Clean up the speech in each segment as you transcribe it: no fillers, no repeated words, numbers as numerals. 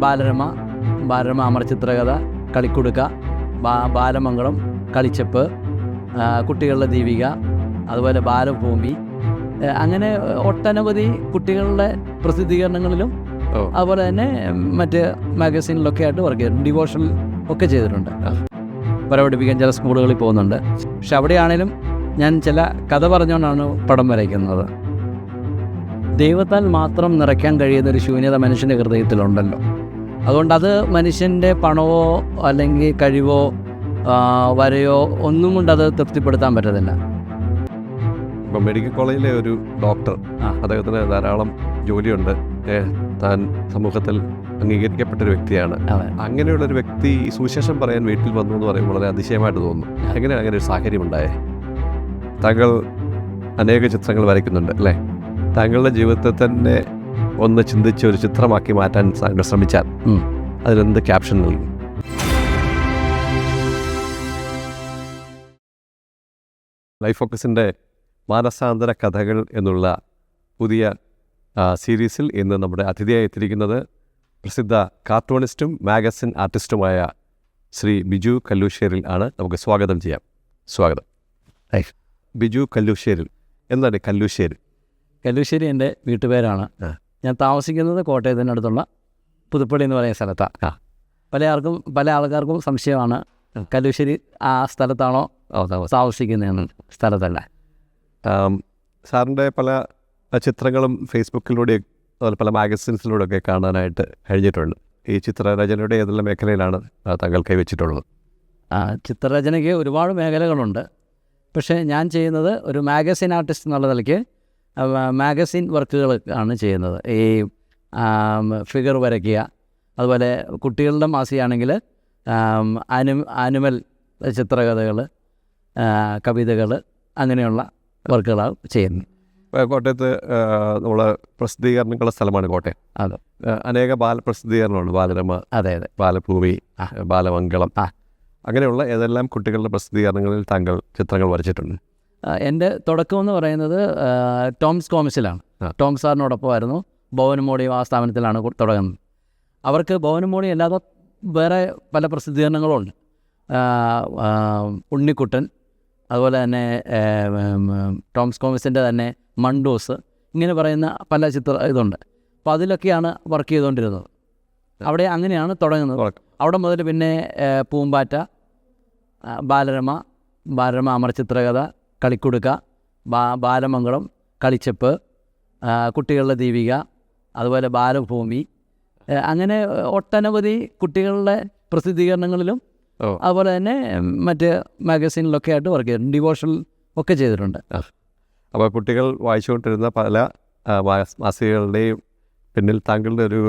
ബാലരമ, ബാലരമ അമർചിത്രകഥ, കളിക്കുടുക്ക, ബാലമംഗളം, കളിച്ചപ്പ്, കുട്ടികളുടെ ദീപിക, അതുപോലെ ബാലഭൂമി, അങ്ങനെ ഒട്ടനവധി കുട്ടികളുടെ പ്രസിദ്ധീകരണങ്ങളിലും അതുപോലെ തന്നെ മറ്റ് മാഗസീനിലൊക്കെ ആയിട്ട് വർക്ക് ചെയ്തിട്ടുണ്ട്. ഡിവോഷണൽ ഒക്കെ ചെയ്തിട്ടുണ്ട്. പഠിപ്പിക്കാൻ ചില സ്കൂളുകളിൽ പോകുന്നുണ്ട്. പക്ഷെ അവിടെയാണേലും ഞാൻ ചില കഥ പറഞ്ഞുകൊണ്ടാണ് പടം വരയ്ക്കുന്നത്. ദൈവത്താൽ മാത്രം നിറയ്ക്കാൻ കഴിയുന്നൊരു ശൂന്യത മനുഷ്യൻ്റെ ഹൃദയത്തിലുണ്ടല്ലോ. അതുകൊണ്ട് അത് മനുഷ്യൻ്റെ പണമോ അല്ലെങ്കിൽ കഴിവോ വരയോ ഒന്നും കൊണ്ട് അത് തൃപ്തിപ്പെടുത്താൻ പറ്റത്തില്ല. ഇപ്പം മെഡിക്കൽ കോളേജിലെ ഒരു ഡോക്ടർ, അദ്ദേഹത്തിന് ധാരാളം ജോലിയുണ്ട്, താൻ സമൂഹത്തിൽ അംഗീകരിക്കപ്പെട്ടൊരു വ്യക്തിയാണ്. അങ്ങനെയുള്ളൊരു വ്യക്തി സുവിശേഷം പറയാൻ വീട്ടിൽ വന്നു എന്ന് പറയുമ്പോൾ വളരെ അതിശയമായിട്ട് തോന്നുന്നു. എങ്ങനെയാണ് അങ്ങനെ ഒരു സാഹചര്യം ഉണ്ടായേ? താങ്കൾ അനേക ചിത്രങ്ങൾ വരയ്ക്കുന്നുണ്ട് അല്ലേ? താങ്കളുടെ ജീവിതത്തെ തന്നെ ഒന്ന് ചിന്തിച്ച് ഒരു ചിത്രമാക്കി മാറ്റാൻ താങ്കൾ ശ്രമിച്ചാൽ അതിലെന്ത് ക്യാപ്ഷൻ നൽകും? ലൈഫ് ഫോക്കസിൻ്റെ മാനസാന്തര കഥകൾ എന്നുള്ള പുതിയ സീരീസിൽ ഇന്ന് നമ്മുടെ അതിഥിയായി എത്തിയിരിക്കുന്നത് പ്രസിദ്ധ കാർട്ടൂണിസ്റ്റും മാഗസിൻ ആർട്ടിസ്റ്റുമായ ശ്രീ ബിജു കല്ലൂശ്ശേരിൽ ആണ്. നമുക്ക് സ്വാഗതം ചെയ്യാം. സ്വാഗതം. ബിജു കല്ലൂശ്ശേരിൽ. എന്താണ് കല്ലൂശ്ശേരി? കല്ലൂശ്ശേരി എൻ്റെ വീട്ടുപേരാണ്. ഞാൻ താമസിക്കുന്നത് കോട്ടയത്തിനടുത്തുള്ള പുതുപ്പള്ളി എന്ന് പറയുന്ന സ്ഥലത്താണ്. പല ആൾക്കാർക്കും സംശയമാണ് കല്ലൂശ്ശേരി ആ സ്ഥലത്താണോ താമസിക്കുന്നതെന്ന്. സ്ഥലത്തല്ല. സാറിൻ്റെ പല ചിത്രങ്ങളും ഫേസ്ബുക്കിലൂടെയും അതുപോലെ പല മാഗസിൻസിലൂടെയൊക്കെ കാണാനായിട്ട് കഴിഞ്ഞിട്ടുണ്ട്. ഈ ചിത്രരചനയുടെ ഏതെല്ലാം മേഖലയിലാണ് താങ്കൾ കൈവച്ചിട്ടുള്ളത്? ചിത്രരചനയ്ക്ക് ഒരുപാട് മേഖലകളുണ്ട്. പക്ഷേ ഞാൻ ചെയ്യുന്നത് ഒരു മാഗസിൻ ആർട്ടിസ്റ്റ് എന്നുള്ള നിലയ്ക്ക് മാഗസിൻ വർക്കുകൾ ആണ് ചെയ്യുന്നത്. ഈ ഫിഗർ വരയ്ക്കുക, അതുപോലെ കുട്ടികളുടെ മാസികയാണെങ്കിൽ ആനിമൽ ചിത്രകഥകൾ, കവിതകൾ, അങ്ങനെയുള്ള വർക്കുകളാണ് ചെയ്യുന്നത്. കോട്ടയത്ത് നമ്മളെ പ്രസിദ്ധീകരണങ്ങളുടെ സ്ഥലമാണ് കോട്ടയം. അതെ. അനേക ബാലപ്രസിദ്ധീകരണമുണ്ട്. ബാലരമ, അതെ അതെ, ബാലഭൂമി, ബാലമംഗളം, അങ്ങനെയുള്ള ഏതെല്ലാം കുട്ടികളുടെ പ്രസിദ്ധീകരണങ്ങളിൽ താങ്കൾ ചിത്രങ്ങൾ വരച്ചിട്ടുണ്ട്? എൻ്റെ തുടക്കമെന്ന് പറയുന്നത് ടോംസ് കോമിക്സിലാണ്. ടോം സാറിനോടൊപ്പമായിരുന്നു. ഭവനമോടിയും ആ സ്ഥാപനത്തിലാണ് തുടങ്ങുന്നത്. അവർക്ക് ഭവനമോടി അല്ലാതെ വേറെ പല പ്രസിദ്ധീകരണങ്ങളുണ്ട്. ഉണ്ണിക്കുട്ടൻ, അതുപോലെ തന്നെ ടോംസ് കോമിക്സിൻ്റെ തന്നെ മണ്ടൂസ്, ഇങ്ങനെ പറയുന്ന പല ഇതുണ്ട്. അപ്പോൾ അതിലൊക്കെയാണ് വർക്ക് ചെയ്തുകൊണ്ടിരുന്നത്. അവിടെ അങ്ങനെയാണ് തുടങ്ങുന്നത്. അവിടെ മുതൽ പിന്നെ പൂമ്പാറ്റ, ബാലരമ, ബാലരമ അമർചിത്രകഥ, കളിക്കുടുക്ക, ബാലമംഗളം, കളിച്ചപ്പ്, കുട്ടികളുടെ ദീപിക, അതുപോലെ ബാലഭൂമി, അങ്ങനെ ഒട്ടനവധി കുട്ടികളുടെ പ്രസിദ്ധീകരണങ്ങളിലും അതുപോലെ തന്നെ മറ്റ് മാഗസീനിലൊക്കെ ആയിട്ട് വർക്ക് ചെയ്തിട്ടുണ്ട്. ഡിവോഷണൽ ഒക്കെ ചെയ്തിട്ടുണ്ട്. അപ്പോൾ കുട്ടികൾ വായിച്ചുകൊണ്ടിരുന്ന പല മാസികകളുടെയും പിന്നിൽ താങ്കളുടെ ഒരു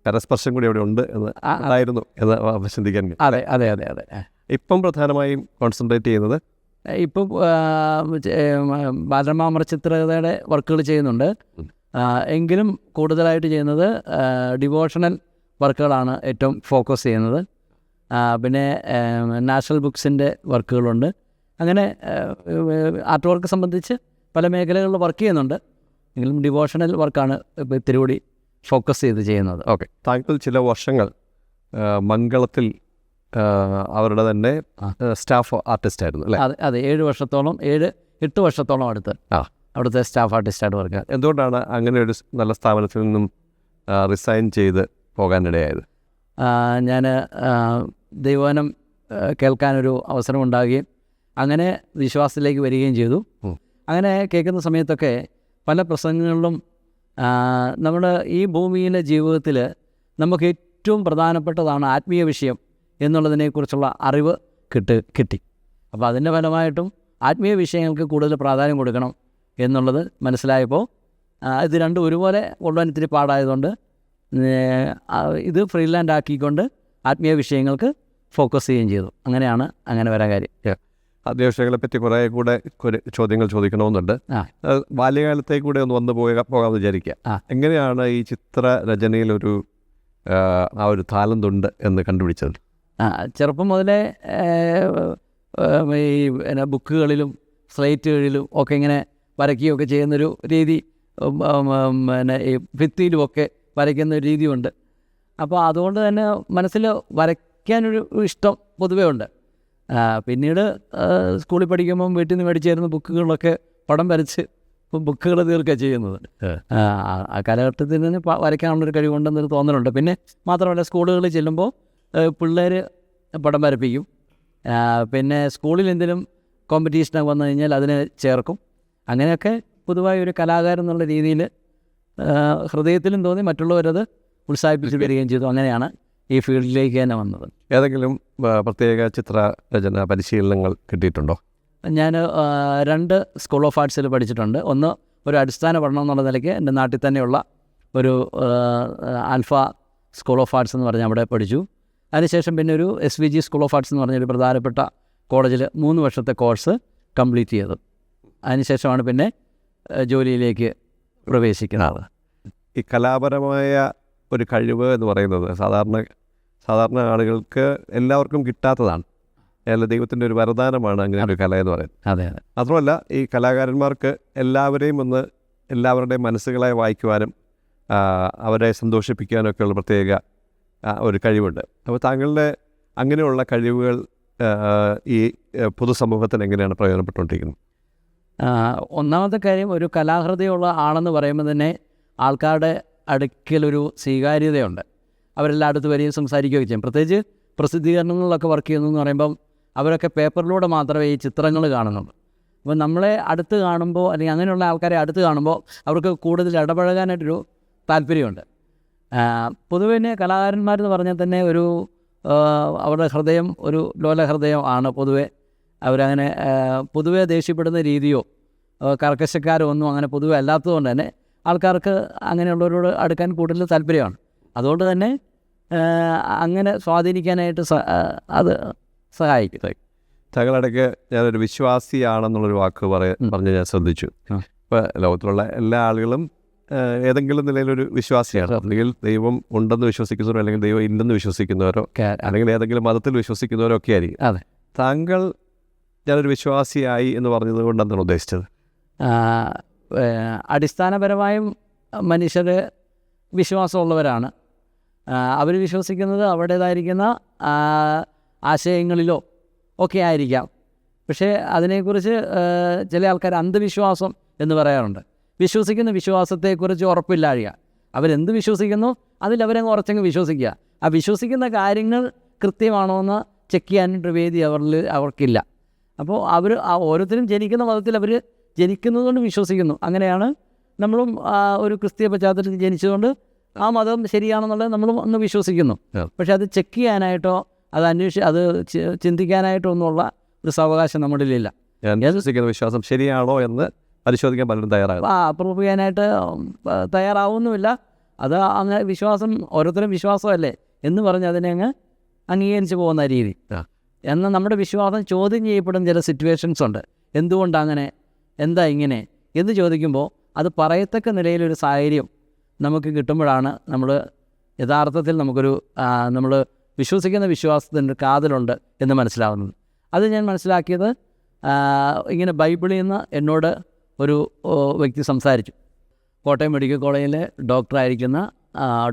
കരസ്പർശം കൂടി അവിടെ ഉണ്ട് എന്നായിരുന്നു എന്ന് ചിന്തിക്കാൻ. അതെ അതെ അതെ അതെ. ഇപ്പം പ്രധാനമായും കോൺസെൻട്രേറ്റ് ചെയ്യുന്നത് ഇപ്പം ബാലരമ അമർചിത്രകഥയുടെ വർക്കുകൾ ചെയ്യുന്നുണ്ട്. എങ്കിലും കൂടുതലായിട്ട് ചെയ്യുന്നത് ഡിവോഷണൽ വർക്കുകളാണ് ഏറ്റവും ഫോക്കസ് ചെയ്യുന്നത്. പിന്നെ നാഷണൽ ബുക്സിൻ്റെ വർക്കുകളുണ്ട്. അങ്ങനെ ആർട്ട് വർക്ക് സംബന്ധിച്ച് പല മേഖലകളിൽ വർക്ക് ചെയ്യുന്നുണ്ട്. എങ്കിലും ഡിവോഷണൽ വർക്കാണ് ഇപ്പോൾ ഇത്തിരി കൂടി ഫോക്കസ് ചെയ്ത് ചെയ്യുന്നത്. ഓക്കെ. താങ്കൾ ചില വർഷങ്ങൾ മംഗളത്തിൽ അവരുടെ തന്നെ സ്റ്റാഫ് ആർട്ടിസ്റ്റ് ആയിരുന്നു അല്ലേ? അതെ അതെ. 8 വർഷത്തോളം അടുത്ത് അവിടുത്തെ സ്റ്റാഫ് ആർട്ടിസ്റ്റായിട്ട് വർക്ക്. എന്തുകൊണ്ടാണ് അങ്ങനെ ഒരു നല്ല സ്ഥാപനത്തിൽ നിന്നും റിസൈൻ ചെയ്ത് പോകാനിടയായത്? ഞാൻ ദൈവവചനം കേൾക്കാനൊരു അവസരം ഉണ്ടാകുകയും അങ്ങനെ വിശ്വാസത്തിലേക്ക് വരികയും ചെയ്തു. അങ്ങനെ കേൾക്കുന്ന സമയത്തൊക്കെ പല പ്രസംഗങ്ങളിലും നമ്മുടെ ഈ ഭൂമിയിലെ ജീവിതത്തിൽ നമുക്ക് ഏറ്റവും പ്രധാനപ്പെട്ടതാണ് ആത്മീയ വിഷയം എന്നുള്ളതിനെക്കുറിച്ചുള്ള അറിവ് കിട്ടി. അപ്പോൾ അതിൻ്റെ ഫലമായിട്ടും ആത്മീയ വിഷയങ്ങൾക്ക് കൂടുതൽ പ്രാധാന്യം കൊടുക്കണം എന്നുള്ളത് മനസ്സിലായപ്പോൾ ഇത് രണ്ടും ഒരുപോലെ കൊണ്ടുപോകാൻ ഇത്തിരി പാടായതുകൊണ്ട് ഇത് ഫ്രീലാൻഡ് ആക്കിക്കൊണ്ട് ആത്മീയ വിഷയങ്ങൾക്ക് ഫോക്കസ് ചെയ്യുകയും ചെയ്തു. അങ്ങനെയാണ് അങ്ങനെ വരാൻ കാര്യം. ആത്മീയ വിഷയങ്ങളെ പറ്റി കുറേ കൂടെ ചോദ്യങ്ങൾ ചോദിക്കണമെന്നുണ്ട്. ബാല്യകാലത്തേക്ക് കൂടെ ഒന്ന് വന്ന് പോകാമെന്ന് വിചാരിക്കുക. എങ്ങനെയാണ് ഈ ചിത്രരചനയിലൊരു ആ ഒരു താലന്തുണ്ട് എന്ന് കണ്ടുപിടിച്ചത്? ചെറുപ്പം മുതലേ ഈ ബുക്കുകളിലും സ്ലേറ്റുകളിലും ഒക്കെ ഇങ്ങനെ വരയ്ക്കുകയൊക്കെ ചെയ്യുന്നൊരു രീതി, ഈ ഭിത്തിയിലുമൊക്കെ വരയ്ക്കുന്ന ഒരു രീതിയുണ്ട്. അപ്പോൾ അതുകൊണ്ട് തന്നെ മനസ്സിൽ വരയ്ക്കാനൊരു ഇഷ്ടം പൊതുവേ ഉണ്ട്. പിന്നീട് സ്കൂളിൽ പഠിക്കുമ്പം വീട്ടിൽ നിന്ന് മേടിച്ചിരുന്ന ബുക്കുകളൊക്കെ പടം വരച്ച് ബുക്കുകൾ തീർക്കുക ചെയ്യുന്നത്. ആ കാലഘട്ടത്തിൽ നിന്ന് വരയ്ക്കാനുള്ളൊരു കഴിവുണ്ടെന്നൊരു തോന്നലുണ്ട്. പിന്നെ മാത്രമല്ല സ്കൂളുകളിൽ ചെല്ലുമ്പോൾ പിള്ളേർ പടം വരപ്പിക്കും. പിന്നെ സ്കൂളിൽ എന്തെങ്കിലും കോമ്പറ്റീഷനൊക്കെ വന്നു കഴിഞ്ഞാൽ അതിനെ ചേർക്കും. അങ്ങനെയൊക്കെ പൊതുവായി ഒരു കലാകാരൻ എന്നുള്ള രീതിയിൽ ഹൃദയത്തിലും തോന്നി, മറ്റുള്ളവരത് ഉത്സാഹിപ്പിച്ച് വരികയും ചെയ്തു. അങ്ങനെയാണ് ഈ ഫീൽഡിലേക്ക് തന്നെ വന്നത്. ഏതെങ്കിലും പ്രത്യേക ചിത്രരചന പരിശീലനങ്ങൾ കിട്ടിയിട്ടുണ്ടോ? ഞാൻ 2 സ്കൂൾ ഓഫ് ആർട്സിൽ പഠിച്ചിട്ടുണ്ട്. ഒന്ന് ഒരു അടിസ്ഥാന പഠനം എന്നുള്ള നിലയ്ക്ക് എൻ്റെ നാട്ടിൽ തന്നെയുള്ള ഒരു ആൽഫ സ്കൂൾ ഓഫ് ആർട്സ് എന്ന് പറഞ്ഞാൽ അവിടെ പഠിച്ചു. അതിനുശേഷം പിന്നെ ഒരു SVG സ്കൂൾ ഓഫ് ആർട്സ് എന്ന് പറഞ്ഞൊരു പ്രധാനപ്പെട്ട കോളേജിൽ 3 വർഷത്തെ കോഴ്സ് കംപ്ലീറ്റ് ചെയ്തത്. അതിനുശേഷമാണ് പിന്നെ ജോലിയിലേക്ക് പ്രവേശിക്കുന്നത്. ഈ കലാപരമായ ഒരു കഴിവ് എന്ന് പറയുന്നത് സാധാരണ ആളുകൾക്ക് എല്ലാവർക്കും കിട്ടാത്തതാണ്. അല്ല, ദൈവത്തിൻ്റെ ഒരു വരദാനമാണ് അങ്ങനെ ഒരു കല എന്ന് പറയുന്നത്. അതെ. മാത്രമല്ല ഈ കലാകാരന്മാർക്ക് എല്ലാവരുടെയും മനസ്സുകളെ വായിക്കുവാനും അവരെ സന്തോഷിപ്പിക്കാനും ഒക്കെയുള്ള പ്രത്യേക ഒരു കഴിവുണ്ട്. അപ്പോൾ താങ്കളുടെ അങ്ങനെയുള്ള കഴിവുകൾ ഈ പൊതുസമൂഹത്തിന് എങ്ങനെയാണ് പ്രയോജനപ്പെട്ടുകൊണ്ടിരിക്കുന്നത്? ഒന്നാമത്തെ കാര്യം, ഒരു കലാഹൃദയമുള്ള ആളെന്ന് പറയുമ്പോൾ തന്നെ ആൾക്കാരുടെ അടുക്കലൊരു സ്വീകാര്യതയുണ്ട്. അവരെല്ലാം അടുത്ത് വരികയും സംസാരിക്കുകയൊക്കെ ചെയ്യും. പ്രത്യേകിച്ച് പ്രസിദ്ധീകരണങ്ങളിലൊക്കെ വർക്ക് ചെയ്യുന്നതെന്ന് പറയുമ്പം അവരൊക്കെ പേപ്പറിലൂടെ മാത്രമേ ഈ ചിത്രങ്ങൾ കാണുന്നുള്ളൂ. അപ്പോൾ നമ്മളെ അടുത്ത് കാണുമ്പോൾ, അല്ലെങ്കിൽ അങ്ങനെയുള്ള ആൾക്കാരെ അടുത്ത് കാണുമ്പോൾ അവർക്ക് കൂടുതൽ ഇടപഴകാനായിട്ടൊരു താല്പര്യമുണ്ട്. പൊതുവെ തന്നെ കലാകാരന്മാരെന്ന് പറഞ്ഞാൽ തന്നെ ഒരു അവരുടെ ഹൃദയം ഒരു ലോല ഹൃദയം ആണ്. അവരങ്ങനെ പൊതുവെ ദേഷ്യപ്പെടുന്ന രീതിയോ കർക്കശക്കാരോ ഒന്നും അങ്ങനെ പൊതുവെ അല്ലാത്തതുകൊണ്ട് തന്നെ ആൾക്കാർക്ക് അങ്ങനെയുള്ളവരോട് അടുക്കാൻ കൂടുതൽ താല്പര്യമാണ്. അതുകൊണ്ട് തന്നെ അങ്ങനെ സ്വാധീനിക്കാനായിട്ട് അത് സഹായിക്കും. താങ്കളിടയ്ക്ക് ഞാനൊരു വിശ്വാസിയാണെന്നുള്ളൊരു വാക്ക് പറഞ്ഞ് ഞാൻ ശ്രദ്ധിച്ചു. ഇപ്പോൾ ലോകത്തിലുള്ള എല്ലാ ആളുകളും ഏതെങ്കിലും നിലയിലൊരു വിശ്വാസിയാണ്. അല്ലെങ്കിൽ ദൈവം ഉണ്ടെന്ന് വിശ്വസിക്കുന്നവരോ അല്ലെങ്കിൽ ദൈവം ഇല്ലെന്ന് വിശ്വസിക്കുന്നവരോ അല്ലെങ്കിൽ ഏതെങ്കിലും മതത്തിൽ വിശ്വസിക്കുന്നവരോ ഒക്കെ ആയിരിക്കും. അതെ. താങ്കൾ ഞാനൊരു വിശ്വാസിയായി എന്ന് പറഞ്ഞത് കൊണ്ട് എന്താണ് ഉദ്ദേശിച്ചത്? അടിസ്ഥാനപരമായും മനുഷ്യർ വിശ്വാസമുള്ളവരാണ്. അവർ വിശ്വസിക്കുന്നത് അവരുടേതായിരിക്കുന്ന ആശയങ്ങളിലോ ഒക്കെ ആയിരിക്കാം. പക്ഷേ അതിനെക്കുറിച്ച് ചില ആൾക്കാർ അന്ധവിശ്വാസം എന്ന് പറയാറുണ്ട്. വിശ്വസിക്കുന്ന വിശ്വാസത്തെക്കുറിച്ച് ഉറപ്പില്ലാഴിക. അവരെന്ത് വിശ്വസിക്കുന്നു അതിലവരങ്ങ് ഉറച്ചങ്ങ് വിശ്വസിക്കുക. ആ വിശ്വസിക്കുന്ന കാര്യങ്ങൾ കൃത്യമാണോ എന്ന് ചെക്ക് ചെയ്യാനായിട്ട് വേദി അവർക്കില്ല. അപ്പോൾ അവർ ഓരോരുത്തരും ജനിക്കുന്ന മതത്തിൽ അവർ ജനിക്കുന്നതുകൊണ്ട് വിശ്വസിക്കുന്നു. അങ്ങനെയാണ് നമ്മളും ഒരു ക്രിസ്തീയ പശ്ചാത്തലത്തിൽ ജനിച്ചതുകൊണ്ട് ആ മതം ശരിയാണെന്നുള്ളത് നമ്മളും ഒന്ന് വിശ്വസിക്കുന്നു. പക്ഷെ അത് ചെക്ക് ചെയ്യാനായിട്ടോ അത് ചിന്തിക്കാനായിട്ടോ ഒന്നുമുള്ള ഒരു സാവകാശം നമ്മളിലില്ല. വിശ്വസിക്കുന്ന വിശ്വാസം ശരിയാണോ എന്ന് പരിശോധിക്കാൻ പലരും തയ്യാറാകും. പ്രൂവ് ചെയ്യാനായിട്ട് തയ്യാറാവുന്നുമില്ല. അത് അങ്ങനെ വിശ്വാസം ഓരോരുത്തരും വിശ്വാസമല്ലേ എന്ന് പറഞ്ഞ് അതിനെ അങ്ങ് അംഗീകരിച്ച് പോകുന്ന രീതി. എന്നാൽ നമ്മുടെ വിശ്വാസം ചോദ്യം ചെയ്യപ്പെടുന്ന ചില സിറ്റുവേഷൻസ് ഉണ്ട്. എന്തുകൊണ്ടങ്ങനെ, എന്താ ഇങ്ങനെ എന്ന് ചോദിക്കുമ്പോൾ അത് പറയത്തക്ക നിലയിലൊരു സാഹചര്യം നമുക്ക് കിട്ടുമ്പോഴാണ് നമ്മൾ യഥാർത്ഥത്തിൽ നമ്മൾ വിശ്വസിക്കുന്ന വിശ്വാസത്തിൻ്റെ കാതലുണ്ട് എന്ന് മനസ്സിലാവുന്നത്. അത് ഞാൻ മനസ്സിലാക്കിയത് ഇങ്ങനെ ബൈബിളിൽ നിന്ന് എന്നോട് ഒരു വ്യക്തി സംസാരിച്ചു. കോട്ടയം മെഡിക്കൽ കോളേജിലെ ഡോക്ടറായിരിക്കുന്ന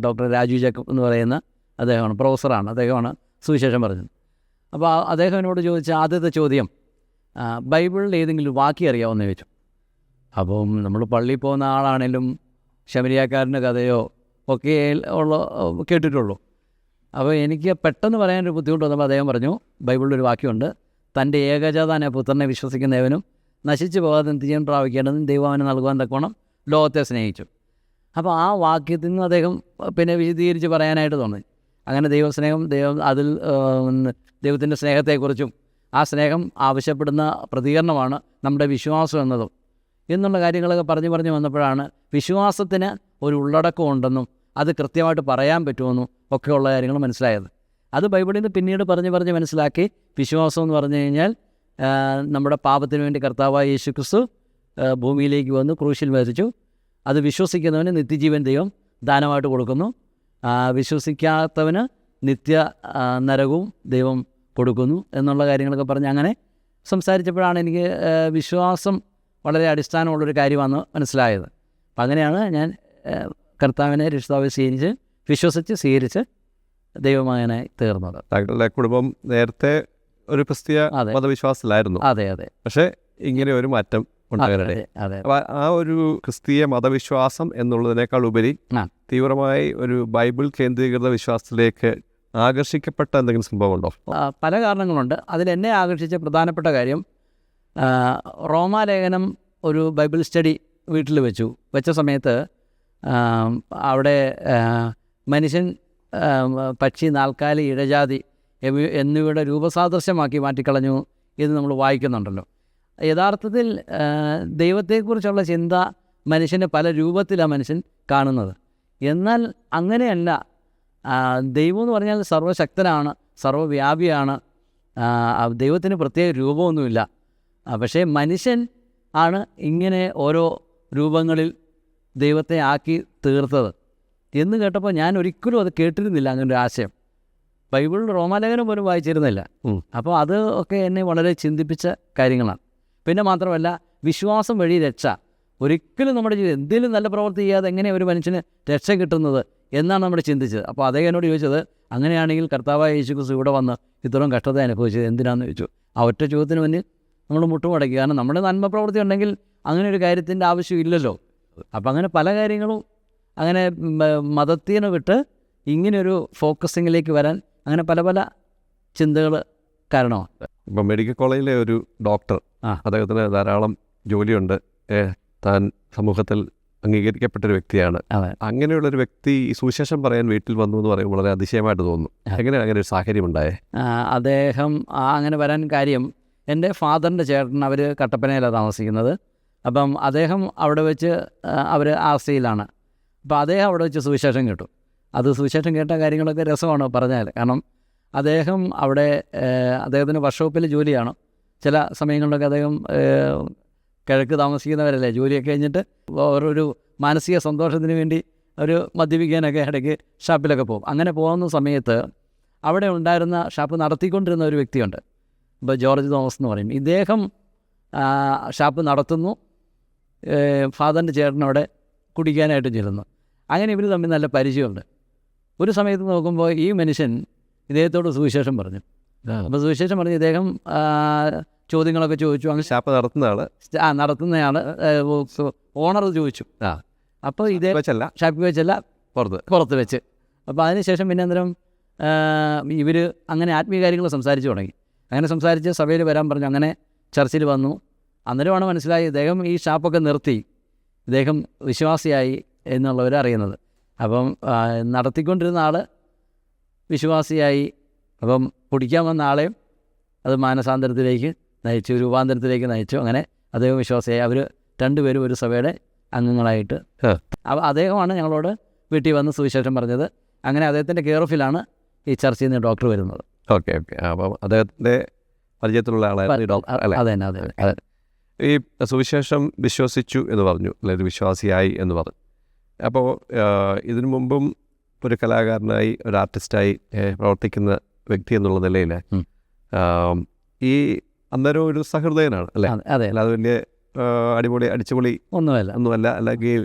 ഡോക്ടർ രാജു ജേക്കബ് എന്ന് പറയുന്ന അദ്ദേഹമാണ്, പ്രൊഫസറാണ്. അദ്ദേഹമാണ് സുവിശേഷം പറഞ്ഞത്. അപ്പോൾ അദ്ദേഹം എന്നോട് ചോദിച്ച ആദ്യത്തെ ചോദ്യം, ബൈബിളിൽ ഏതെങ്കിലും വാക്യം അറിയാമെന്ന് ചോദിച്ചു. അപ്പം നമ്മൾ പള്ളിയിൽ പോകുന്ന ആളാണേലും ശമരിയാക്കാരൻ്റെ കഥയോ ഒക്കെ കേട്ടിട്ടുള്ളൂ. അപ്പോൾ എനിക്ക് പെട്ടെന്ന് പറയാനൊരു ബുദ്ധിമുട്ട് വന്നപ്പോൾ അദ്ദേഹം പറഞ്ഞു, ബൈബിളിലൊരു വാക്യമുണ്ട്, തൻ്റെ ഏകജാതനായ പുത്രനെ വിശ്വസിക്കുന്നവനും നശിച്ചു പോകാതെ നിത്യജീവൻ പ്രാപിക്കേണ്ടതും ദൈവം അവന് നൽകുവാൻ തക്കവണ്ണം ലോകത്തെ സ്നേഹിച്ചു. അപ്പോൾ ആ വാക്യത്തിൽ നിന്ന് അദ്ദേഹം പിന്നെ വിശദീകരിച്ച് പറയാനായിട്ട് തോന്നി. അങ്ങനെ ദൈവസ്നേഹം, ദൈവത്തിൻ്റെ സ്നേഹത്തെക്കുറിച്ചും ആ സ്നേഹം ആവശ്യപ്പെടുന്ന പ്രതികരണമാണ് നമ്മുടെ വിശ്വാസം എന്നതും എന്നുള്ള കാര്യങ്ങളൊക്കെ പറഞ്ഞു വന്നപ്പോഴാണ് വിശ്വാസത്തിന് ഒരു ഉള്ളടക്കം ഉണ്ടെന്നും അത് കൃത്യമായിട്ട് പറയാൻ പറ്റുമെന്നും ഒക്കെയുള്ള കാര്യങ്ങൾ മനസ്സിലായത്. അത് ബൈബിളിൽ നിന്ന് പിന്നീട് പറഞ്ഞ് മനസ്സിലാക്കി, വിശ്വാസം എന്ന് പറഞ്ഞു കഴിഞ്ഞാൽ നമ്മുടെ പാപത്തിന് വേണ്ടി കർത്താവായ യേശുക്രിസ്തു ഭൂമിയിലേക്ക് വന്ന് ക്രൂശിൽ മരിച്ചു. അത് വിശ്വസിക്കുന്നവന് നിത്യജീവൻ ദൈവം ദാനമായിട്ട് കൊടുക്കുന്നു. വിശ്വസിക്കാത്തവന് നിത്യ നരകവും ദൈവം കൊടുക്കുന്നു എന്നുള്ള കാര്യങ്ങളൊക്കെ പറഞ്ഞ് അങ്ങനെ സംസാരിച്ചപ്പോഴാണ് എനിക്ക് വിശ്വാസം വളരെ അടിസ്ഥാനമുള്ളൊരു കാര്യമാണെന്ന് മനസ്സിലായത്. അപ്പം അങ്ങനെയാണ് ഞാൻ കർത്താവിനെ രക്ഷിതാവായി സ്വീകരിച്ച് വിശ്വസിച്ച് സ്വീകരിച്ച് ദൈവമകനായി തീർന്നത്. താങ്കളുടെ കുടുംബം നേരത്തെ ഒരു ക്രിസ്തീയ അതെ. മതവിശ്വാസത്തിലായിരുന്നു, അതെ അതെ പക്ഷേ ഇങ്ങനെ ഒരു മാറ്റം ഉണ്ടാകരുത്. അതെ അതെ അപ്പോൾ ആ ഒരു ക്രിസ്തീയ മതവിശ്വാസം എന്നുള്ളതിനേക്കാൾ ഉപരി ആ. തീവ്രമായി ഒരു ബൈബിൾ കേന്ദ്രീകൃത വിശ്വാസത്തിലേക്ക് ആകർഷിക്കപ്പെട്ട എന്തെങ്കിലും സംഭവമുണ്ടോ? പല കാരണങ്ങളുണ്ട്. അതിലെന്നെ ആകർഷിച്ച പ്രധാനപ്പെട്ട കാര്യം, റോമാലേഖനം ഒരു ബൈബിൾ സ്റ്റഡി വീട്ടിൽ വെച്ച സമയത്ത് അവിടെ മനുഷ്യൻ, പക്ഷി, നാൽക്കാലി, ഇഴജാതി എന്നിവയുടെ രൂപസാദൃശ്യമാക്കി മാറ്റിക്കളഞ്ഞു എന്ന് നമ്മൾ വായിക്കുന്നുണ്ടല്ലോ. യഥാർത്ഥത്തിൽ ദൈവത്തെക്കുറിച്ചുള്ള ചിന്ത മനുഷ്യനെ പല രൂപത്തിലാണ് മനുഷ്യൻ കാണുന്നത്. എന്നാൽ അങ്ങനെയല്ല. ദൈവം എന്ന് പറഞ്ഞാൽ സർവ്വശക്തനാണ്, സർവ്വവ്യാപിയാണ്. ദൈവത്തിന് പ്രത്യേക രൂപമൊന്നുമില്ല. പക്ഷേ മനുഷ്യൻ ആണ് ഇങ്ങനെ ഓരോ രൂപങ്ങളിൽ ദൈവത്തെ ആക്കി തീർത്തത് എന്ന് കേട്ടപ്പോൾ ഞാൻ ഒരിക്കലും അത് കേട്ടിരുന്നില്ല, അങ്ങനെ ഒരു ആശയം. ബൈബിളിൽ റോമാലേഖനം പോലും വായിച്ചിരുന്നില്ല. അപ്പോൾ അത് ഒക്കെ എന്നെ വളരെ ചിന്തിപ്പിച്ച കാര്യങ്ങളാണ്. പിന്നെ മാത്രമല്ല, വിശ്വാസം വഴി രക്ഷ. ഒരിക്കലും നമ്മുടെ ജീവിതം എന്തെങ്കിലും നല്ല പ്രവൃത്തി ചെയ്യാതെ എങ്ങനെ ഒരു മനുഷ്യന് രക്ഷ കിട്ടുന്നത് എന്നാണ് നമ്മൾ ചിന്തിച്ചത്. അപ്പോൾ അദ്ദേഹം എന്നോട് ചോദിച്ചത്, അങ്ങനെയാണെങ്കിൽ കർത്താവായ യേശുക്രിസ്തു ഇവിടെ വന്ന് ഇത്രയും കഷ്ടത അനുഭവിച്ചത് എന്തിനാണെന്ന് ചോദിച്ചു. ആ ഒറ്റ ചോദ്യത്തിന് മുന്നിൽ നമ്മൾ മുട്ടുമടക്കി. കാരണം നമ്മുടെ നന്മ പ്രവൃത്തി ഉണ്ടെങ്കിൽ അങ്ങനെ ഒരു കാര്യത്തിൻ്റെ ആവശ്യമില്ലല്ലോ. അപ്പം അങ്ങനെ പല കാര്യങ്ങളും അങ്ങനെ മതത്തിനെ വിട്ട് ഇങ്ങനെയൊരു ഫോക്കസിങ്ങിലേക്ക് വരാൻ അങ്ങനെ പല പല ചിന്തകൾ കാരണമാണ്. ഇപ്പം മെഡിക്കൽ കോളേജിലെ ഒരു ഡോക്ടർ, അദ്ദേഹത്തിന് ധാരാളം ജോലിയുണ്ട്, താൻ സമൂഹത്തിൽ അംഗീകരിക്കപ്പെട്ടൊരു വ്യക്തിയാണ്. അങ്ങനെയുള്ളൊരു വ്യക്തി ഈ സുവിശേഷം പറയാൻ വീട്ടിൽ വന്നു എന്ന് പറയുമ്പോൾ വളരെ അതിശയമായിട്ട് തോന്നുന്നു. എങ്ങനെയാണ് അങ്ങനെ ഒരു സാഹചര്യം ഉണ്ടായേ? അദ്ദേഹം അങ്ങനെ വരാൻ കാര്യം, എൻ്റെ ഫാദറിൻ്റെ ചേട്ടൻ, അവർ കട്ടപ്പനയിലാണ് താമസിക്കുന്നത്. അപ്പം അദ്ദേഹം അവിടെ വെച്ച്, അവർ ആർസിയിലാണ്. അപ്പോൾ അദ്ദേഹം അവിടെ വെച്ച് സുവിശേഷം കേട്ടു. അത് സുവിശേഷം കേട്ട കാര്യങ്ങളൊക്കെ രസമാണ് പറഞ്ഞാൽ. കാരണം അദ്ദേഹം അവിടെ, അദ്ദേഹത്തിന് വർക്ക്ഷോപ്പിൽ ജോലിയാണ്. ചില സമയങ്ങളിലൊക്കെ അദ്ദേഹം കിഴക്ക് താമസിക്കുന്നവരല്ലേ, ജോലിയൊക്കെ കഴിഞ്ഞിട്ട് ഓരോരു മാനസിക സന്തോഷത്തിന് വേണ്ടി ഒരു മദ്യപിക്കാനൊക്കെ ഇടയ്ക്ക് ഷാപ്പിലൊക്കെ പോകും. അങ്ങനെ പോകുന്ന സമയത്ത് അവിടെ ഉണ്ടായിരുന്ന ഷാപ്പ് നടത്തിക്കൊണ്ടിരുന്ന ഒരു വ്യക്തിയുണ്ട്, ഇപ്പോൾ ജോർജ് തോമസ് എന്ന് പറയും. ഇദ്ദേഹം ഷാപ്പ് നടത്തുന്നു, ഫാദറിൻ്റെ ചേട്ടനവിടെ കുടിക്കാനായിട്ട് ചെല്ലുന്നു. അങ്ങനെ ഇവർ തമ്മിൽ നല്ല പരിചയമുണ്ട്. ഒരു സമയത്ത് നോക്കുമ്പോൾ ഈ മനുഷ്യൻ ഇദ്ദേഹത്തോട് സുവിശേഷം പറഞ്ഞു. അപ്പോൾ സുവിശേഷം പറഞ്ഞ് ഇദ്ദേഹം ചോദ്യങ്ങളൊക്കെ ചോദിച്ചു. അങ്ങനെ ഷാപ്പ് നടത്തുന്നയാൾ നടത്തുന്നയാൾ ഓണർ ചോദിച്ചു. അപ്പോൾ ഇതേ ഷാപ്പിൽ വെച്ചല്ല, പുറത്ത് വെച്ച്. അപ്പോൾ അതിനുശേഷം പിന്നെ അന്നേരം ഇവർ അങ്ങനെ ആത്മീയ കാര്യങ്ങൾ സംസാരിച്ച് തുടങ്ങി. അങ്ങനെ സംസാരിച്ച് സഭയിൽ വരാൻ പറഞ്ഞു. അങ്ങനെ ചർച്ചിൽ വന്നു. അന്നേരമാണ് മനസ്സിലായി ഇദ്ദേഹം ഈ ഷാപ്പൊക്കെ നിർത്തി ഇദ്ദേഹം വിശ്വാസിയായി എന്നുള്ളവർ അറിയുന്നത്. അപ്പം നടത്തിക്കൊണ്ടിരുന്ന ആൾ വിശ്വാസിയായി. അപ്പം കുടിക്കാൻ വന്ന ആളെയും അത് മാനസാന്തരത്തിലേക്ക് നയിച്ചു, രൂപാന്തരത്തിലേക്ക് നയിച്ചു. അങ്ങനെ അദ്ദേഹം വിശ്വാസിയായി. അവർ രണ്ടുപേരും ഒരു സഭയുടെ അംഗങ്ങളായിട്ട്. അപ്പോൾ അദ്ദേഹമാണ് ഞങ്ങളോട് വീട്ടിൽ വന്ന് സുവിശേഷം പറഞ്ഞത്. അങ്ങനെ അദ്ദേഹത്തിൻ്റെ കെയർ ഓഫിലാണ് ഈ ചർച്ചിൽ നിന്ന് ഡോക്ടർ വരുന്നത്. ഓക്കെ. അപ്പം അദ്ദേഹത്തിൻ്റെ പരിചയത്തിലുള്ള ആളായിരുന്നു ഡോക്ടർ അല്ലേ? അതെ തന്നെ. അതെ. ഈ സുവിശേഷം വിശ്വസിച്ചു എന്ന് പറഞ്ഞു, അല്ലെങ്കിൽ വിശ്വാസിയായി എന്ന് പറഞ്ഞു. അപ്പോൾ ഇതിനു മുമ്പും ഒരു കലാകാരനായി, ഒരു ആർട്ടിസ്റ്റായി പ്രവർത്തിക്കുന്ന വ്യക്തി എന്നുള്ള നിലയിൽ ഈ അന്നേരം ഒരു സഹൃദയനാണ് അല്ലേ? അതെ. അല്ലാതെ വലിയ അടിച്ചുപൊളി ഒന്നുമല്ല, അല്ലെങ്കിൽ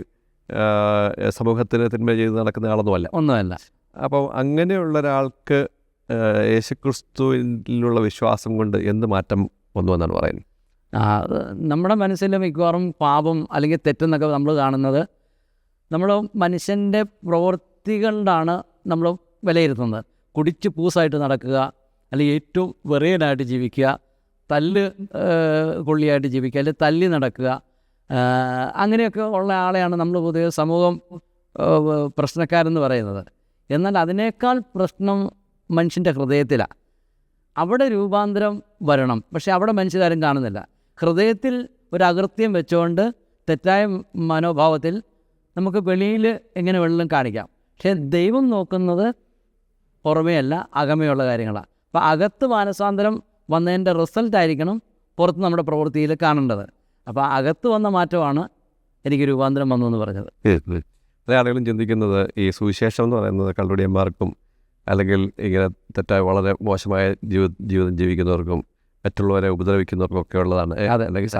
സമൂഹത്തിന് തിന്മ ചെയ്ത് നടക്കുന്ന ആളൊന്നുമല്ല. അപ്പോൾ അങ്ങനെയുള്ള ഒരാൾക്ക് യേശുക്രിസ്തുവിലുള്ള വിശ്വാസം കൊണ്ട് എന്ത് മാറ്റം വന്നു എന്നാണ് പറയുന്നത്? നമ്മുടെ മനസ്സിൽ മിക്കവാറും പാപം അല്ലെങ്കിൽ തെറ്റെന്നൊക്കെ നമ്മൾ കാണുന്നത് നമ്മൾ മനുഷ്യൻ്റെ പ്രവൃത്തികളിലാണ് നമ്മൾ വിലയിരുത്തുന്നത്. കുടിച്ച് പൂസായിട്ട് നടക്കുക, അല്ലെങ്കിൽ ഏറ്റവും വെറിയനായിട്ട് ജീവിക്കുക, തല്ല് കൊള്ളിയായിട്ട് ജീവിക്കുക, അല്ലെങ്കിൽ തല്ലി നടക്കുക, അങ്ങനെയൊക്കെ ഉള്ള ആളെയാണ് നമ്മൾ പൊതുവെ സമൂഹം പ്രശ്നക്കാരെന്ന് പറയുന്നത്. എന്നാൽ അതിനേക്കാൾ പ്രശ്നം മനുഷ്യൻ്റെ ഹൃദയത്തിലാണ്. അവിടെ രൂപാന്തരം വരണം. പക്ഷേ അവിടെ മനുഷ്യരാരും കാണുന്നില്ല. ഹൃദയത്തിൽ ഒരു അകൃത്യം വെച്ചുകൊണ്ട് തെറ്റായ മനോഭാവത്തിൽ നമുക്ക് വെളിയിൽ എങ്ങനെ വെള്ളം കാണിക്കാം. പക്ഷേ ദൈവം നോക്കുന്നത് പുറമേയല്ല, അകമയുള്ള കാര്യങ്ങളാണ്. അപ്പോൾ അകത്ത് മാനസാന്തരം വന്നതിൻ്റെ റിസൾട്ടായിരിക്കണം പുറത്ത് നമ്മുടെ പ്രവൃത്തിയിൽ കാണേണ്ടത്. അപ്പോൾ അകത്ത് വന്ന മാറ്റമാണ് എനിക്ക് രൂപാന്തരം വന്നു എന്ന് പറഞ്ഞത്. പല ആളുകളും ചിന്തിക്കുന്നത് ഈ സുവിശേഷം എന്ന് പറയുന്നത് കള്ളുടിയന്മാർക്കും, അല്ലെങ്കിൽ ഇങ്ങനെ തെറ്റായ വളരെ മോശമായ ജീവിതം ജീവിക്കുന്നവർക്കും, മറ്റുള്ളവരെ ഉപദ്രവിക്കുന്നവർക്കും ഒക്കെ ഉള്ളതാണ്. അല്ലെങ്കിൽ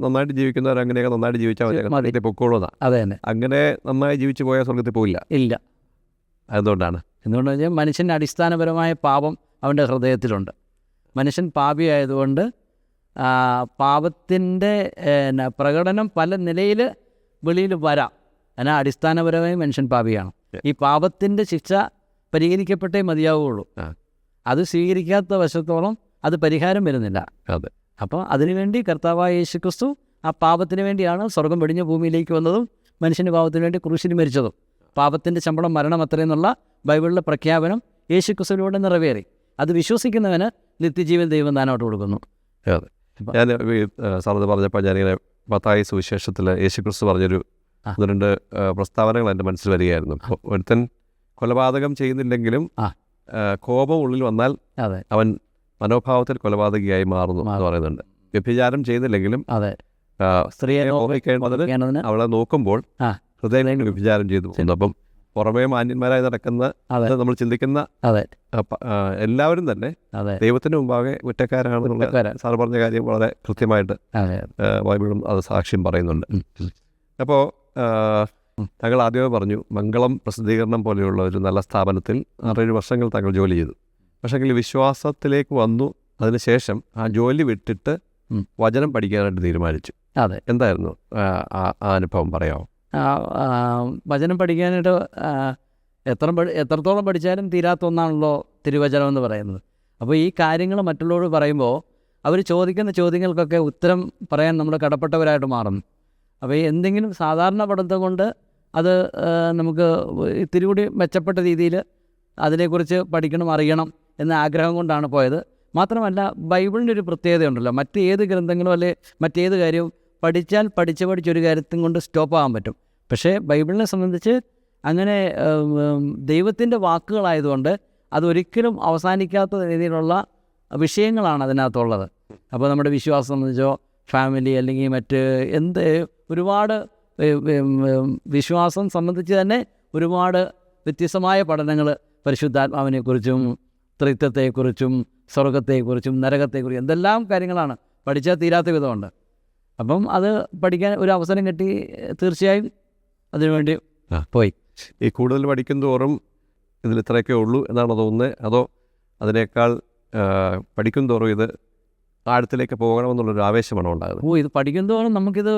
നന്നായിട്ട് ജീവിക്കുന്നവർ അങ്ങനെയൊക്കെ നന്നായിട്ട് ജീവിച്ചാൽ പൊക്കോളൂന്നാണ്. അതെ തന്നെ. അങ്ങനെ നന്നായി ജീവിച്ചു പോയാൽ സ്വർഗത്തിൽ പോയില്ല. അതുകൊണ്ടാണ് എന്തുകൊണ്ടെന്ന് വെച്ചാൽ മനുഷ്യൻ്റെ അടിസ്ഥാനപരമായ പാപം അവൻ്റെ ഹൃദയത്തിലുണ്ട്. മനുഷ്യൻ പാപിയായതുകൊണ്ട് പാപത്തിൻ്റെ പ്രകടനം പല നിലയിൽ വെളിയിൽ വരാം. എന്നാൽ അടിസ്ഥാനപരമായി മനുഷ്യൻ പാപിയാണ്. ഈ പാപത്തിൻ്റെ ശിക്ഷ പരിഹരിക്കപ്പെട്ടേ മതിയാവുകയുള്ളൂ. അത് സ്വീകരിക്കാത്ത വശത്തോളം അത് പരിഹാരം വരുന്നില്ല. അതെ. അപ്പോൾ അതിനുവേണ്ടി കർത്താവായ യേശുക്രിസ്തു ആ പാപത്തിന് വേണ്ടിയാണ് സ്വർഗം വെടിഞ്ഞ ഭൂമിയിലേക്ക് വന്നതും മനുഷ്യൻ്റെ പാപത്തിന് വേണ്ടി ക്രൂശിൽ മരിച്ചതും. പാപത്തിൻ്റെ ശമ്പളം മരണം അത്രയെന്നുള്ള ബൈബിളിലെ പ്രഖ്യാപനം യേശുക്രിസ്തുവിലൂടെ നിറവേറി. അത് വിശ്വസിക്കുന്നവന് നിത്യജീവൻ ദൈവം ദാനമായിട്ട് കൊടുക്കുന്നു. അതെ. ഞാൻ സാറത് പറഞ്ഞപ്പോൾ ഞാനിങ്ങനെ മത്തായി സുവിശേഷത്തിൽ യേശുക്രിസ്തു പറഞ്ഞൊരു 1-2 പ്രസ്താവനകൾ എൻ്റെ മനസ്സിൽ വരികയായിരുന്നു. ഒരുത്തൻ കൊലപാതകം ചെയ്യുന്നില്ലെങ്കിലും കോപം ഉള്ളിൽ വന്നാൽ അവൻ മനോഭാവത്തിൽ കൊലപാതകിയായി മാറുന്നു എന്ന് പറയുന്നുണ്ട്. വ്യഭിചാരം ചെയ്യുന്നില്ലെങ്കിലും സ്ത്രീയെ അവളെ നോക്കുമ്പോൾ ഹൃദയം വ്യഭിചാരം ചെയ്തു പോകുന്നു. അപ്പം പുറമേ മാന്യന്മാരായി നടക്കുന്ന നമ്മൾ ചിന്തിക്കുന്ന എല്ലാവരും തന്നെ ദൈവത്തിന് മുമ്പാകെ കുറ്റക്കാരാണെന്നുള്ള സാർ പറഞ്ഞ കാര്യം വളരെ കൃത്യമായിട്ട് ബൈബിളും അത് സാക്ഷ്യം പറയുന്നുണ്ട്. അപ്പോൾ താങ്കൾ ആദ്യമേ പറഞ്ഞു മംഗളം പ്രസിദ്ധീകരണം പോലെയുള്ള ഒരു നല്ല സ്ഥാപനത്തിൽ 6-7 വർഷങ്ങൾ താങ്കൾ ജോലി ചെയ്തു. പക്ഷേങ്കിൽ വിശ്വാസത്തിലേക്ക് വന്നു. അതിനുശേഷം ആ ജോലി വിട്ടിട്ട് വചനം പഠിക്കാനായിട്ട് തീരുമാനിച്ചു. എന്തായിരുന്നു ആ അനുഭവം പറയാമോ? വചനം പഠിക്കാനായിട്ട് എത്രത്തോളം പഠിച്ചാലും തീരാത്ത ഒന്നാണല്ലോ തിരുവചനം എന്ന് പറയുന്നത്. അപ്പോൾ ഈ കാര്യങ്ങൾ മറ്റുള്ളവർ പറയുമ്പോൾ അവർ ചോദിക്കുന്ന ചോദ്യങ്ങൾക്കൊക്കെ ഉത്തരം പറയാൻ നമ്മൾ കടപ്പെട്ടവരായിട്ട് മാറുന്നു. അപ്പോൾ എന്തെങ്കിലും സാധാരണ പഠിത്തം കൊണ്ട് അത് നമുക്ക് ഇത്തിരി കൂടി മെച്ചപ്പെട്ട രീതിയിൽ അതിനെക്കുറിച്ച് പഠിക്കണം, അറിയണം എന്ന ആഗ്രഹം കൊണ്ടാണ് പോയത്. മാത്രമല്ല ബൈബിളിൻ്റെ ഒരു പ്രത്യേകതയുണ്ടല്ലോ, മറ്റേത് ഗ്രന്ഥങ്ങളും അല്ലെ മറ്റേത് കാര്യവും പഠിച്ചാൽ പഠിച്ചൊരു കാര്യത്തും കൊണ്ട് സ്റ്റോപ്പ് ആകാൻ പറ്റും. പക്ഷേ ബൈബിളിനെ സംബന്ധിച്ച് അങ്ങനെ ദൈവത്തിൻ്റെ വാക്കുകളായതുകൊണ്ട് അതൊരിക്കലും അവസാനിക്കാത്ത രീതിയിലുള്ള വിഷയങ്ങളാണ് അതിനകത്തുള്ളത്. അപ്പോൾ നമ്മുടെ വിശ്വാസം സംബന്ധിച്ചോ ഫാമിലി അല്ലെങ്കിൽ മറ്റ് ഒരുപാട് വിശ്വാസം സംബന്ധിച്ച് തന്നെ ഒരുപാട് വ്യത്യസ്തമായ പഠനങ്ങൾ പരിശുദ്ധാത്മാവിനെക്കുറിച്ചും ത്രിത്വത്തെക്കുറിച്ചും സ്വർഗത്തെക്കുറിച്ചും നരകത്തെക്കുറിച്ചും എന്തെല്ലാം കാര്യങ്ങളാണ് പഠിച്ചാൽ തീരാത്ത വിധമുണ്ട്. അപ്പം അത് പഠിക്കാൻ ഒരു അവസരം കിട്ടി, തീർച്ചയായും അതിനുവേണ്ടി പോയി. ഈ കൂടുതൽ പഠിക്കുന്തോറും ഇതിൽ ഇത്രയൊക്കെ ഉള്ളൂ എന്നാണോ തോന്നുന്നത്, അതോ അതിനേക്കാൾ പഠിക്കുന്തോറും ഇത് ആഴത്തിലേക്ക് പോകണമെന്നുള്ളൊരു ആവേശമാണോ ഉണ്ടാകുന്നത്? ഇത് പഠിക്കുന്തോറും നമുക്കിത്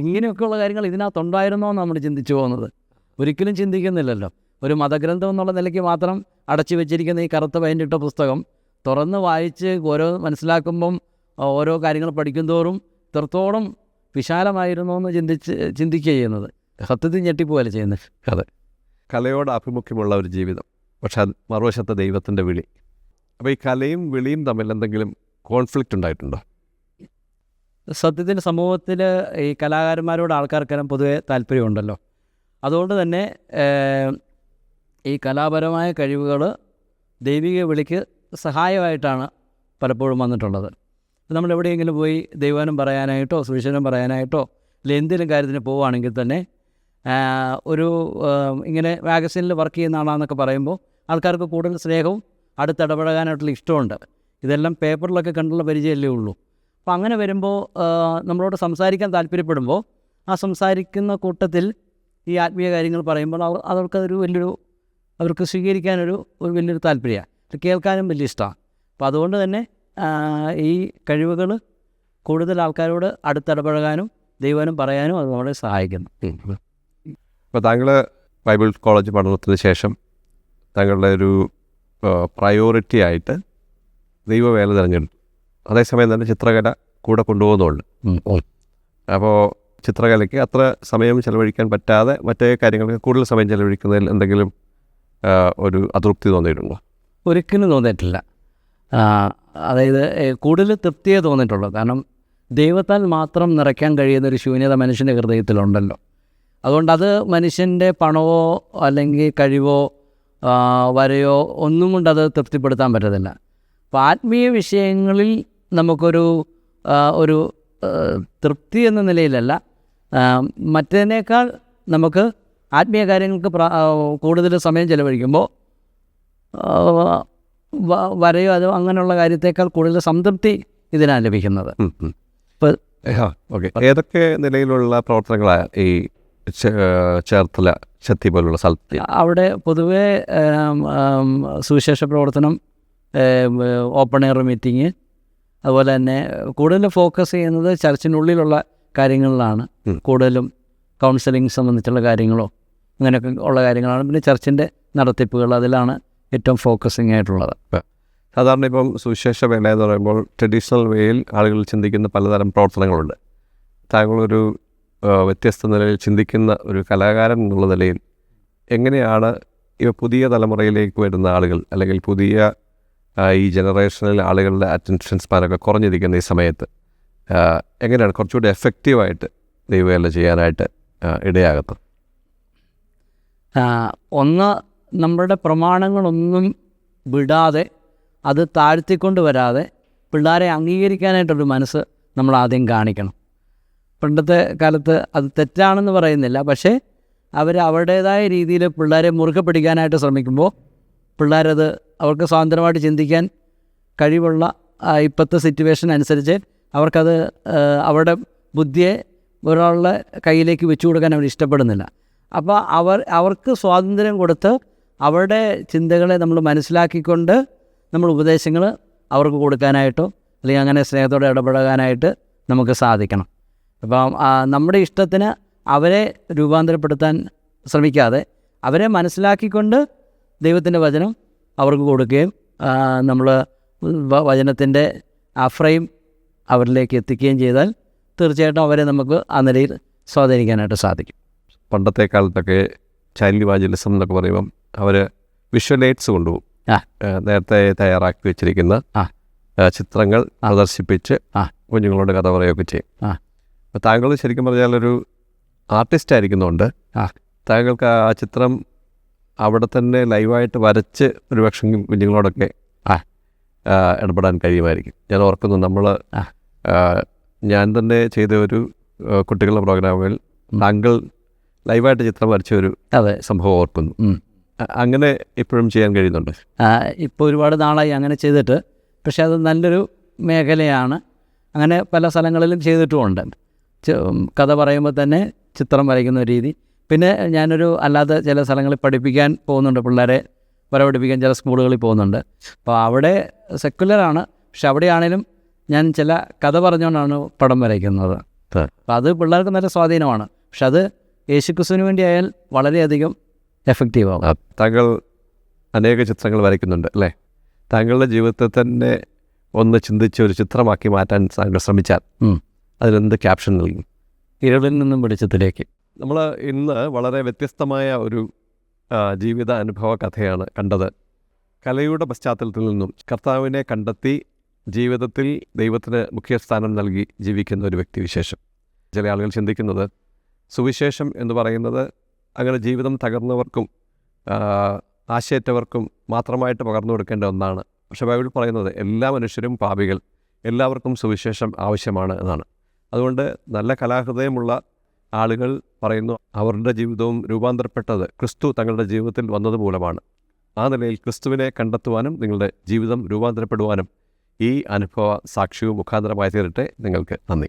ഇങ്ങനെയൊക്കെയുള്ള കാര്യങ്ങൾ ഇതിനകത്തുണ്ടായിരുന്നോ എന്ന് നമ്മൾ ചിന്തിച്ചു പോകുന്നത്. ഒരിക്കലും ചിന്തിക്കുന്നില്ലല്ലോ. ഒരു മതഗ്രന്ഥം എന്നുള്ള നിലയ്ക്ക് മാത്രം അടച്ചു വെച്ചിരിക്കുന്ന ഈ കറുത്ത പെയിൻ്റിട്ട പുസ്തകം തുറന്ന് വായിച്ച് ഓരോ മനസ്സിലാക്കുമ്പം ഓരോ കാര്യങ്ങൾ പഠിക്കുന്തോറും ഇത്രത്തോളം വിശാലമായിരുന്നു എന്ന് ചിന്തിക്കുക ചെയ്യുന്നത്. സത്യത്തിൽ ഞെട്ടിപ്പോവല്ലേ ചെയ്യുന്നത്. അതെ. കലയോട് ആഭിമുഖ്യമുള്ള ഒരു ജീവിതം, പക്ഷെ അത് മറുവശത്തെ ദൈവത്തിൻ്റെ വിളി. അപ്പോൾ ഈ കലയും വിളിയും തമ്മിൽ എന്തെങ്കിലും കോൺഫ്ലിക്റ്റ് ഉണ്ടായിട്ടുണ്ടോ? സത്യത്തിൽ സമൂഹത്തിൽ ഈ കലാകാരന്മാരോട് ആൾക്കാർക്കെല്ലാം പൊതുവെ താല്പര്യമുണ്ടല്ലോ. അതുകൊണ്ട് തന്നെ ഈ കലാപരമായ കഴിവുകൾ ദൈവിക വിളിക്ക് സഹായമായിട്ടാണ് പലപ്പോഴും വന്നിട്ടുള്ളത്. നമ്മളെവിടെയെങ്കിലും പോയി ദൈവവചനം പറയാനായിട്ടോ സുവിശേഷം പറയാനായിട്ടോ അല്ലെങ്കിൽ എന്തെങ്കിലും കാര്യത്തിന് പോവുകയാണെങ്കിൽ തന്നെ ഒരു ഇങ്ങനെ മാഗസീനിൽ വർക്ക് ചെയ്യുന്ന ആളാണെന്നൊക്കെ പറയുമ്പോൾ ആൾക്കാർക്ക് കൂടുതൽ സ്നേഹവും അടുത്തിടപഴകാനായിട്ടുള്ള ഇഷ്ടമുണ്ട്. ഇതെല്ലാം പേപ്പറിലൊക്കെ കണ്ടുള്ള പരിചയമല്ലേ ഉള്ളൂ. അപ്പോൾ അങ്ങനെ വരുമ്പോൾ നമ്മളോട് സംസാരിക്കാൻ താല്പര്യപ്പെടുമ്പോൾ ആ സംസാരിക്കുന്ന കൂട്ടത്തിൽ ഈ ആത്മീയ കാര്യങ്ങൾ പറയുമ്പോൾ അവർക്കതൊരു അവർക്ക് സ്വീകരിക്കാനൊരു വലിയൊരു താല്പര്യമാണ്, കേൾക്കാനും വലിയ ഇഷ്ടമാണ്. അപ്പോൾ അതുകൊണ്ട് തന്നെ ഈ കഴിവുകൾ കൂടുതൽ ആൾക്കാരോട് അടുത്തിടപഴകാനും ദൈവവചനം പറയാനും അത് നമ്മളെ സഹായിക്കുന്നു. അപ്പോൾ താങ്കൾ ബൈബിൾ കോളേജ് പഠനത്തിന് ശേഷം താങ്കളുടെ ഒരു പ്രയോറിറ്റി ആയിട്ട് ദൈവവേല തിരഞ്ഞെടുത്തു. അതേസമയം തന്നെ ചിത്രകല കൂടെ കൊണ്ടുപോകുന്നുണ്ട്. അപ്പോൾ ചിത്രകലയ്ക്ക് അത്ര സമയം ചെലവഴിക്കാൻ പറ്റാതെ മറ്റേ കാര്യങ്ങൾക്ക് കൂടുതൽ സമയം ചെലവഴിക്കുന്നതിൽ എന്തെങ്കിലും ഒരു അതൃപ്തി തോന്നിയിട്ടുണ്ടോ? ഒരിക്കലും തോന്നിയിട്ടില്ല. അതായത് കൂടുതൽ തൃപ്തിയെ തോന്നിയിട്ടുള്ളൂ. കാരണം ദൈവത്താൽ മാത്രം നിറയ്ക്കാൻ കഴിയുന്ന ഒരു ശൂന്യത മനുഷ്യൻ്റെ ഹൃദയത്തിലുണ്ടല്ലോ. അതുകൊണ്ടത് മനുഷ്യൻ്റെ പണമോ അല്ലെങ്കിൽ കഴിവോ വരയോ ഒന്നും കൊണ്ടത് തൃപ്തിപ്പെടുത്താൻ പറ്റത്തില്ല. അപ്പോൾ ആത്മീയ വിഷയങ്ങളിൽ നമുക്കൊരു തൃപ്തി എന്ന നിലയിലല്ല, മറ്റതിനേക്കാൾ നമുക്ക് ആത്മീയ കാര്യങ്ങൾക്ക് കൂടുതൽ സമയം ചെലവഴിക്കുമ്പോൾ വരയോ അതോ അങ്ങനെയുള്ള കാര്യത്തേക്കാൾ കൂടുതൽ സംതൃപ്തി ഇതിനാണ് ലഭിക്കുന്നത്. ഓക്കെ. ഏതൊക്കെ നിലയിലുള്ള പ്രവർത്തനങ്ങളാണ് ഈ ചേർത്തല ശക്തി പോലുള്ള സ്ഥലത്ത് അവിടെ പൊതുവേ സുവിശേഷ പ്രവർത്തനം, ഓപ്പൺ എയർ മീറ്റിംഗ്, അതുപോലെ തന്നെ കൂടുതൽ ഫോക്കസ് ചെയ്യുന്നത് ചർച്ചിനുള്ളിലുള്ള കാര്യങ്ങളിലാണ്. കൂടുതലും കൗൺസിലിംഗ് സംബന്ധിച്ചുള്ള കാര്യങ്ങളോ അങ്ങനെയൊക്കെ ഉള്ള കാര്യങ്ങളാണ്. പിന്നെ ചർച്ചിൻ്റെ നടത്തിപ്പുകൾ, അതിലാണ് ഏറ്റവും ഫോക്കസിങ് ആയിട്ടുള്ളത്. സാധാരണ ഇപ്പം സുവിശേഷ വേല എന്ന് പറയുമ്പോൾ ട്രഡീഷണൽ വേയിൽ ആളുകൾ ചിന്തിക്കുന്ന പലതരം പ്രവർത്തനങ്ങളുണ്ട്. താങ്കളൊരു വ്യത്യസ്ത നിലയിൽ ചിന്തിക്കുന്ന ഒരു കലാകാരൻ എന്നുള്ള നിലയിൽ എങ്ങനെയാണ് ഈ പുതിയ തലമുറയിലേക്ക് വരുന്ന ആളുകൾ, അല്ലെങ്കിൽ പുതിയ ഈ ജനറേഷനിൽ ആളുകളുടെ അറ്റൻഷൻ സ്പാനൊക്കെ കുറഞ്ഞിരിക്കുന്ന ഈ സമയത്ത് എങ്ങനെയാണ് കുറച്ചുകൂടി എഫക്റ്റീവായിട്ട് ദൈവവേല ചെയ്യാനായിട്ട് ഇടയാകുന്നത്? ഒന്ന്, നമ്മുടെ പ്രമാണങ്ങളൊന്നും വിടാതെ, അത് താഴ്ത്തിക്കൊണ്ട് വരാതെ പിള്ളേരെ അംഗീകരിക്കാനായിട്ടൊരു മനസ്സ് നമ്മൾ ആദ്യം കാണിക്കണം. പണ്ടത്തെ കാലത്ത് അത് തെറ്റാണെന്ന് പറയുന്നില്ല, പക്ഷേ അവരുടേതായ രീതിയിൽ പിള്ളേരെ മുറുകെ പിടിക്കാനായിട്ട് ശ്രമിക്കുമ്പോൾ പിള്ളേരത് അവർക്ക് സ്വതന്ത്രമായിട്ട് ചിന്തിക്കാൻ കഴിവുള്ള ഇപ്പോഴത്തെ സിറ്റുവേഷൻ അനുസരിച്ച് അവർക്കത് അവരുടെ ബുദ്ധിയെ ഒരാളുടെ കയ്യിലേക്ക് വെച്ചു കൊടുക്കാൻ അവർ ഇഷ്ടപ്പെടുന്നില്ല. അപ്പോൾ അവർക്ക് സ്വാതന്ത്ര്യം കൊടുത്ത് അവരുടെ ചിന്തകളെ നമ്മൾ മനസ്സിലാക്കിക്കൊണ്ട് നമ്മൾ ഉപദേശങ്ങൾ അവർക്ക് കൊടുക്കാനായിട്ടോ അല്ലെങ്കിൽ അങ്ങനെ സ്നേഹത്തോടെ ഇടപെടാനായിട്ട് നമുക്ക് സാധിക്കണം. അപ്പം നമ്മുടെ ഇഷ്ടത്തിന് അവരെ രൂപാന്തരപ്പെടുത്താൻ ശ്രമിക്കാതെ അവരെ മനസ്സിലാക്കിക്കൊണ്ട് ദൈവത്തിൻ്റെ വചനം അവർക്ക് കൊടുക്കുകയും നമ്മൾ വചനത്തിൻ്റെ ആ ഫ്രെയിം അവരിലേക്ക് എത്തിക്കുകയും ചെയ്താൽ തീർച്ചയായിട്ടും അവരെ നമുക്ക് ആ നിലയിൽ സ്വാധീനിക്കാനായിട്ട് സാധിക്കും. പണ്ടത്തെ കാലത്തൊക്കെ ചൈൽഡ് ഇവാഞ്ചലിസം എന്നൊക്കെ പറയുമ്പം അവർ വിഷ്വൽ എയ്ഡ്സ് കൊണ്ടുപോകും. നേരത്തെ തയ്യാറാക്കി വെച്ചിരിക്കുന്ന ചിത്രങ്ങൾ പ്രദർശിപ്പിച്ച് കുഞ്ഞുങ്ങളോട് കഥ പറയുകയൊക്കെ ചെയ്യും. അപ്പോൾ താങ്കൾ ശരിക്കും പറഞ്ഞാൽ ഒരു ആർട്ടിസ്റ്റ് ആയിരിക്കുന്നതുകൊണ്ട് താങ്കൾക്ക് ആ ചിത്രം അവിടെ തന്നെ ലൈവായിട്ട് വരച്ച് ഒരു പക്ഷേ കുഞ്ഞുങ്ങളോടൊക്കെ ഇടപെടാൻ കഴിയുമായിരിക്കും. ഞാൻ ഓർക്കുന്നു, ഞാൻ തന്നെ ചെയ്ത ഒരു കുട്ടികളുടെ പ്രോഗ്രാമിൽ താങ്കൾ ലൈവായിട്ട് ചിത്രം വരച്ച ഒരു സംഭവം ഓർക്കുന്നു. അങ്ങനെ ഇപ്പോഴും ചെയ്യാൻ കഴിയുന്നുണ്ട്? ഇപ്പോൾ ഒരുപാട് നാളായി അങ്ങനെ ചെയ്തിട്ട്, പക്ഷേ അത് നല്ലൊരു മേഖലയാണ്. അങ്ങനെ പല സ്ഥലങ്ങളിലും ചെയ്തിട്ടുമുണ്ട്. കഥ പറയുമ്പോൾ തന്നെ ചിത്രം വരയ്ക്കുന്ന രീതി. പിന്നെ ഞാനൊരു അല്ലാതെ ചില സ്ഥലങ്ങളിൽ പഠിപ്പിക്കാൻ പോകുന്നുണ്ട്, പിള്ളേരെ പഠിപ്പിക്കാൻ ചില സ്കൂളുകളിൽ പോകുന്നുണ്ട്. അപ്പോൾ അവിടെ സെക്കുലറാണ്, പക്ഷെ അവിടെയാണേലും ഞാൻ ചില കഥ പറഞ്ഞുകൊണ്ടാണ് പടം വരയ്ക്കുന്നത്. അപ്പോൾ അത് പിള്ളേർക്ക് നല്ല സ്വാധീനമാണ്. പക്ഷെ അത് യേശുക്രിസ്തുവിന് വേണ്ടി ആയാൽ വളരെയധികം എഫക്റ്റീവാകും. താങ്കൾ അനേക ചിത്രങ്ങൾ വരയ്ക്കുന്നുണ്ട് അല്ലേ? താങ്കളുടെ ജീവിതത്തെ തന്നെ ഒന്ന് ചിന്തിച്ച് ഒരു ചിത്രമാക്കി മാറ്റാൻ താങ്കൾ ശ്രമിച്ചാൽ അതിലെന്ത് ക്യാപ്ഷൻ നൽകും? ഇരുളിൽ നിന്നും വെളിച്ചത്തിലേക്ക്. നമ്മൾ ഇന്ന് വളരെ വ്യത്യസ്തമായ ഒരു ജീവിത അനുഭവ കഥയാണ് കണ്ടത്. കലയുടെ പശ്ചാത്തലത്തിൽ നിന്നും കർത്താവിനെ കണ്ടെത്തി ജീവിതത്തിൽ ദൈവത്തിന് മുഖ്യസ്ഥാനം നൽകി ജീവിക്കുന്ന ഒരു വ്യക്തിവിശേഷം. ചില ആളുകൾ ചിന്തിക്കുന്നത് സുവിശേഷം എന്ന് പറയുന്നത് അങ്ങനെ ജീവിതം തകർന്നവർക്കും ആശയറ്റവർക്കും മാത്രമായിട്ട് പകർന്നു കൊടുക്കേണ്ട ഒന്നാണ്. പക്ഷേ ബൈബിൾ പറയുന്നത് എല്ലാ മനുഷ്യരും പാപികൾ, എല്ലാവർക്കും സുവിശേഷം ആവശ്യമാണ് എന്നാണ്. അതുകൊണ്ട് നല്ല കലാഹൃദയമുള്ള ആളുകൾ പറയുന്നു അവരുടെ ജീവിതവും രൂപാന്തരപ്പെട്ടത് ക്രിസ്തു തങ്ങളുടെ ജീവിതത്തിൽ വന്നതുമൂലമാണ്. ആ നിലയിൽ ക്രിസ്തുവിനെ കണ്ടെത്തുവാനും നിങ്ങളുടെ ജീവിതം രൂപാന്തരപ്പെടുവാനും ഈ അനുഭവ സാക്ഷ്യവും മുഖാന്തരമായി തീരട്ടെ. നിങ്ങൾക്ക് നന്ദി.